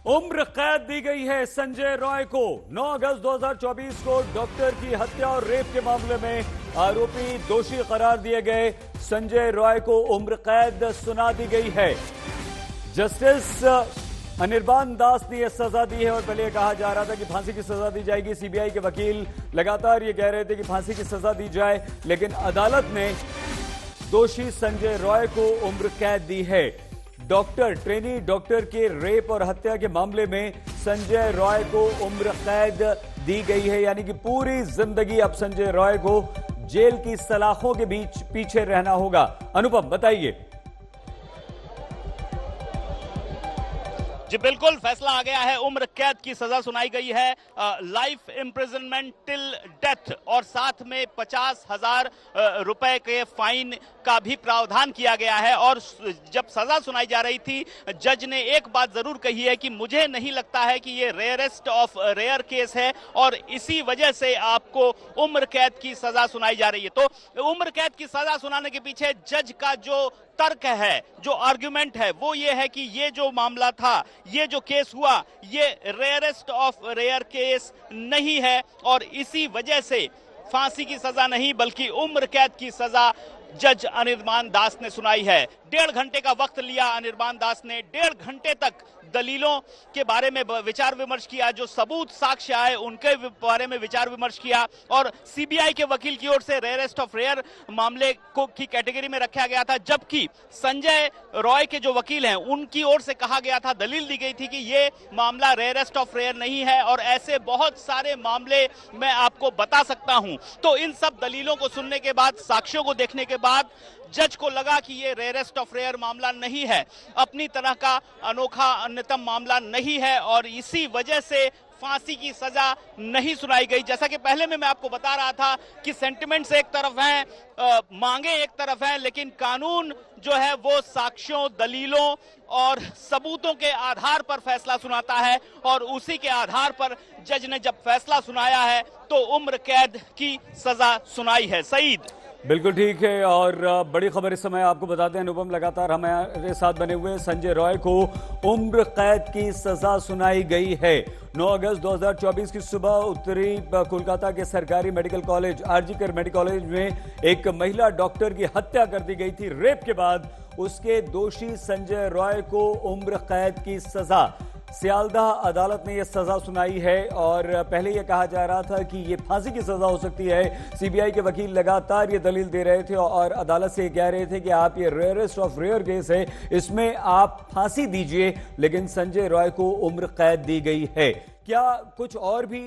उम्र कैद दी गई है संजय रॉय को। 9 अगस्त 2024 को डॉक्टर की हत्या और रेप के मामले में आरोपी दोषी करार दिए गए संजय रॉय को उम्र कैद सुना दी गई है। जस्टिस अनिर्बान दास ने यह सजा दी है और पहले यह कहा जा रहा था कि फांसी की सजा दी जाएगी। सीबीआई के वकील लगातार ये कह रहे थे कि फांसी की सजा दी जाए, लेकिन अदालत ने दोषी संजय रॉय को उम्र कैद दी है। ट्रेनी डॉक्टर के रेप और हत्या के मामले में संजय रॉय को उम्र कैद दी गई है, यानी कि पूरी जिंदगी अब संजय रॉय को जेल की सलाखों के बीच पीछे रहना होगा। अनुपम, बताइए। जी बिल्कुल, फैसला आ गया है। उम्र कैद की सजा सुनाई गई है, लाइफ इम्प्रिजनमेंट टिल डेथ, और साथ में 50,000 रुपए के फाइन का भी प्रावधान किया गया है। और जब सजा सुनाई जा रही थी, जज ने एक बात जरूर कही है कि मुझे नहीं लगता है कि ये रेयरेस्ट ऑफ रेयर केस है और इसी वजह से आपको उम्र कैद की सजा सुनाई जा रही है। तो उम्र कैद की सजा सुनाने के पीछे जज का जो तर्क है, जो आर्गुमेंट है, वो ये है कि ये जो मामला था, ये जो केस हुआ, ये रेयरेस्ट ऑफ रेयर केस नहीं है और इसी वजह से फांसी की सजा नहीं बल्कि उम्र कैद की सजा जज अनिर्बान दास ने सुनाई है। 1.5 घंटे का वक्त लिया अनिर्बान दास ने। 1.5 घंटे तक दलीलों के बारे में विचार विमर्श किया, जो सबूत साक्ष्य आए उनके बारे में विचार विमर्श किया और सीबीआई के वकील की ओर से रेयरेस्ट ऑफ रेयर मामले को की कैटेगरी में रखा गया था, जबकि संजय रॉय के जो वकील हैं उनकी ओर से कहा गया था, दलील दी गई थी कि ये मामला रेयरेस्ट ऑफ रेयर नहीं है। और ऐसे बहुत सारे मामले मैं आपको बता सकता हूं। तो इन सब दलीलों को सुनने के बाद, साक्ष्यों को देखने के बाद जज को लगा कि ये रेयरेस्ट ऑफ रेयर मामला नहीं है, अपनी तरह का अनोखा अन्यतम मामला नहीं है और इसी वजह से फांसी की सजा नहीं सुनाई गई। जैसा कि पहले में मैं आपको बता रहा था कि सेंटिमेंट्स एक तरफ हैं, मांगे एक तरफ हैं, लेकिन कानून जो है वो साक्ष्यों, दलीलों और सबूतों के आधार पर फैसला सुनाता है और उसी के आधार पर जज ने जब फैसला सुनाया है तो उम्र कैद की सजा सुनाई है। सईद, बिल्कुल ठीक है। और बड़ी खबर इस समय आपको बताते हैं, अनुपम लगातार हमारे साथ बने हुए संजय रॉय को उम्र कैद की सजा सुनाई गई है। 9 अगस्त 2024 की सुबह उत्तरी कोलकाता के सरकारी medical college R G medical college में एक महिला डॉक्टर की हत्या कर दी गई थी। रेप के बाद उसके दोषी संजय रॉय को उम्र कैद की सजा सियालदाह अदालत ने यह सजा सुनाई है और पहले यह कहा जा रहा था कि यह फांसी की सजा हो सकती है। सीबीआई के वकील लगातार ये दलील दे रहे थे और अदालत से कह रहे थे कि आप ये रेयरेस्ट ऑफ रेयर केस है, इसमें आप फांसी दीजिए, लेकिन संजय रॉय को उम्र कैद दी गई है। क्या कुछ और भी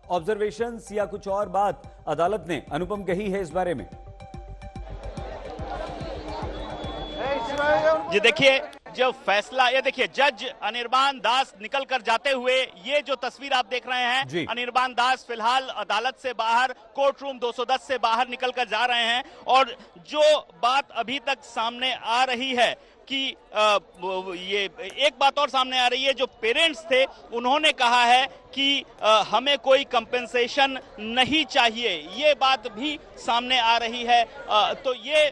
ऑब्जर्वेशंस या कुछ और बात अदालत ने अनुपम कही है इस बारे में? जी देखिए, जो फैसला, ये देखिए, जज अनिर्बान दास निकल कर जाते हुए, ये जो तस्वीर आप देख रहे हैं, अनिर्बान दास फिलहाल अदालत से बाहर, कोर्ट रूम 210 से बाहर निकल कर जा रहे हैं। और जो बात अभी तक सामने आ रही है कि ये एक बात और सामने आ रही है, जो पेरेंट्स थे उन्होंने कहा है कि हमें कोई कंपेंसेशन नहीं चाहिए, ये बात भी सामने आ रही है। तो ये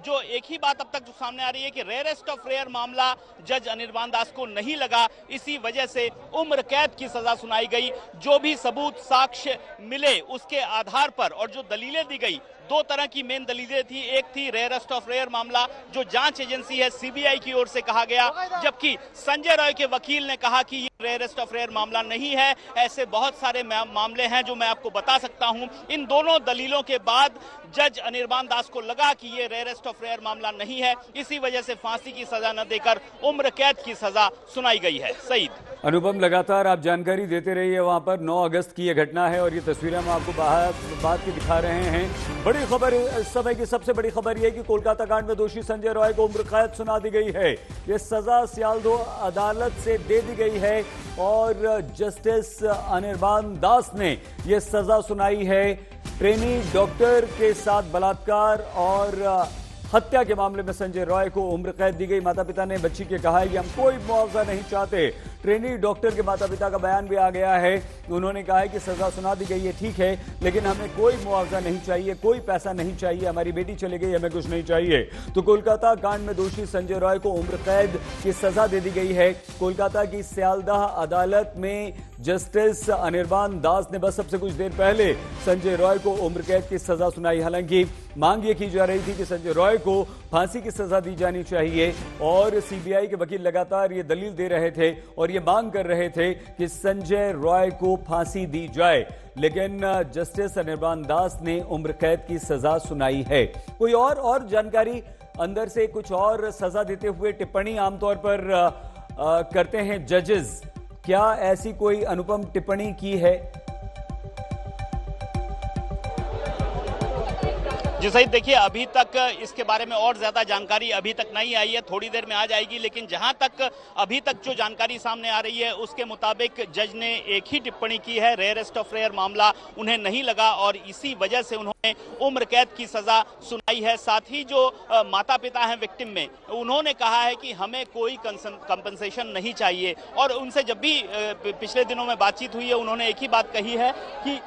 जो एक ही बात अब तक जो सामने आ रही है कि रेयरेस्ट ऑफ रेयर मामला जज अनिर्बान दास को नहीं लगा, इसी वजह से उम्र कैद की सजा सुनाई गई। जो भी सबूत साक्ष्य मिले उसके आधार पर और जो दलीलें दी गई, 2 तरह की मेन दलीलें थी। एक थी रेयरेस्ट ऑफ रेयर मामला, जो जांच एजेंसी है सीबीआई की ओर से कहा गया, जबकि संजय रॉय के वकील ने कहा कि ये रेयरेस्ट ऑफ रेयर मामला नहीं है। ऐसे बहुत सारे मामले हैं जो मैं आपको बता सकता हूं। इन दोनों दलीलों के बाद जज अनिर्बान दास को लगा कि ये रेयरेस्ट ऑफ रेयर मामला नहीं है, इसी वजह से फांसी की सजा न देकर उम्र कैद की सजा सुनाई गई है। सईद, अनुपम लगातार आप जानकारी देते रहिए। वहां पर 9 अगस्त की यह घटना है और ये तस्वीरें हम आपको बात की दिखा रहे हैं। बड़ी खबर इस समय की सबसे बड़ी खबर यह है कि कोलकाता कांड में दोषी संजय रॉय को उम्र कैद सुना दी गई है। यह सजा सियालदह अदालत से दे दी गई है और जस्टिस अनिर्बान दास ने यह सजा सुनाई है। ट्रेनी डॉक्टर के साथ बलात्कार और हत्या के मामले में संजय रॉय को उम्र कैद दी गई। माता पिता ने बच्ची के कहा है कि हम कोई मुआवजा नहीं चाहते। ट्रेनी डॉक्टर के माता पिता का बयान भी आ गया है। उन्होंने कहा है कि सजा सुना दी गई है, ठीक है, लेकिन हमें कोई मुआवजा नहीं चाहिए, कोई पैसा नहीं चाहिए, हमारी बेटी चली गई, हमें कुछ नहीं चाहिए। तो कोलकाता कांड में दोषी संजय रॉय को उम्र कैद की सजा दे दी गई है। कोलकाता की सियालदाह अदालत में जस्टिस अनिर्बान दास ने बस सबसे कुछ देर पहले संजय रॉय को उम्र कैद की सजा सुनाई। हालांकि मांग ये की जा रही थी कि संजय रॉय को फांसी की सजा दी जानी चाहिए और सीबीआई के वकील लगातार ये दलील दे रहे थे और ये मांग कर रहे थे कि संजय रॉय को फांसी दी जाए, लेकिन जस्टिस अनिर्बान दास ने उम्र कैद की सजा सुनाई है। कोई और जानकारी अंदर से कुछ और सजा देते हुए टिप्पणी आमतौर पर करते हैं जजेस, क्या ऐसी कोई अनुपम टिप्पणी की है? जी सही, देखिए अभी तक इसके बारे में और ज्यादा जानकारी अभी तक नहीं आई है, थोड़ी देर में आ जाएगी। लेकिन जहां तक अभी तक जो जानकारी सामने आ रही है उसके मुताबिक जज ने एक ही टिप्पणी की है, रेयरेस्ट ऑफ रेयर मामला उन्हें नहीं लगा और इसी वजह से उन्होंने उम्र कैद की सजा सुनाई है। साथ ही जो माता पिता हैं विक्टिम में, उन्होंने कहा है कि हमें कोई कंपनसेशन नहीं चाहिए और उनसे जब भी पिछले दिनों में बातचीत हुई है उन्होंने एक ही बात कही है कि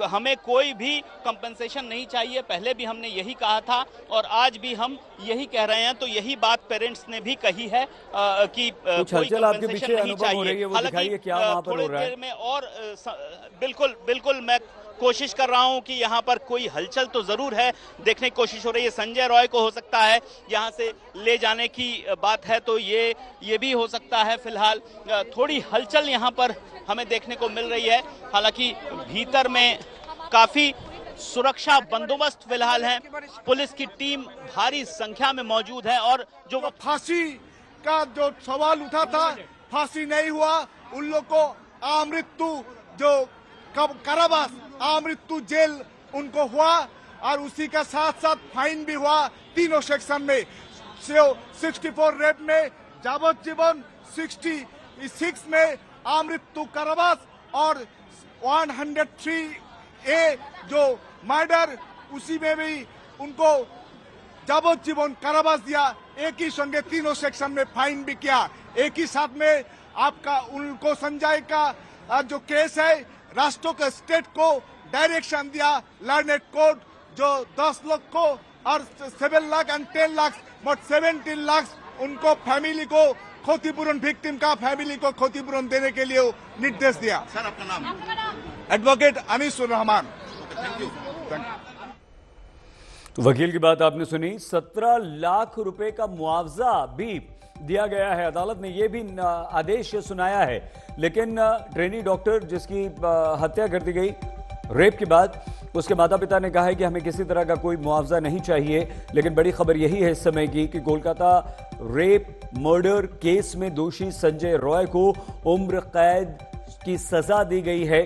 हमें कोई भी कंपनसेशन नहीं चाहिए। पहले भी हमने यही कहा था और आज भी हम यही कह रहे हैं। तो यही बात पेरेंट्स ने भी कही है कि कोई कंपनसेशन नहीं चाहिए। हालांकि थोड़ी देर में और बिल्कुल मैं कोशिश कर रहा हूं कि यहां पर कोई हलचल तो जरूर है, देखने की कोशिश हो रही है। संजय रॉय को हो सकता है यहां से ले जाने की बात है, तो ये भी हो सकता है। फिलहाल थोड़ी हलचल यहां पर हमें देखने को मिल रही है। हालांकि भीतर में काफी सुरक्षा बंदोबस्त फिलहाल है, पुलिस की टीम भारी संख्या में मौजूद है। और जो फांसी का जो सवाल उठा था, फांसी नहीं हुआ, उन लोग को आमृत्यु जो कारावास आमृत्यु जेल उनको हुआ और उसी का साथ साथ फाइन भी हुआ तीनों सेक्शन में। 64 रेप में जावज्जीवन, 66 में आमृत्यु कारावास और 103A जो मर्डर, उसी में भी उनको जावज्जीवन कारावास दिया। एक ही संगे तीनों सेक्शन में फाइन भी किया। एक ही साथ में आपका उनको संजय का जो केस है, राष्ट्रों के स्टेट को डायरेक्शन दिया लर्नेड कोर्ट जो 10 लाख को और 7 लाख और 10 लाख मोट 17 लाख उनको फैमिली को क्षतिपूरण, विक्टिम का फैमिली को क्षतिपूरण देने के लिए निर्देश दिया। सर आपका नाम? एडवोकेट अनीसुर रहमान। वकील की बात आपने सुनी। 17 लाख रुपए का मुआवजा भी दिया गया है। अदालत ने यह भी आदेश सुनाया है, लेकिन ट्रेनी डॉक्टर जिसकी हत्या कर दी गई रेप के बाद, उसके माता पिता ने कहा है कि हमें किसी तरह का कोई मुआवजा नहीं चाहिए। लेकिन बड़ी खबर यही है इस समय की कि कोलकाता रेप मर्डर केस में दोषी संजय रॉय को उम्र कैद की सजा दी गई है।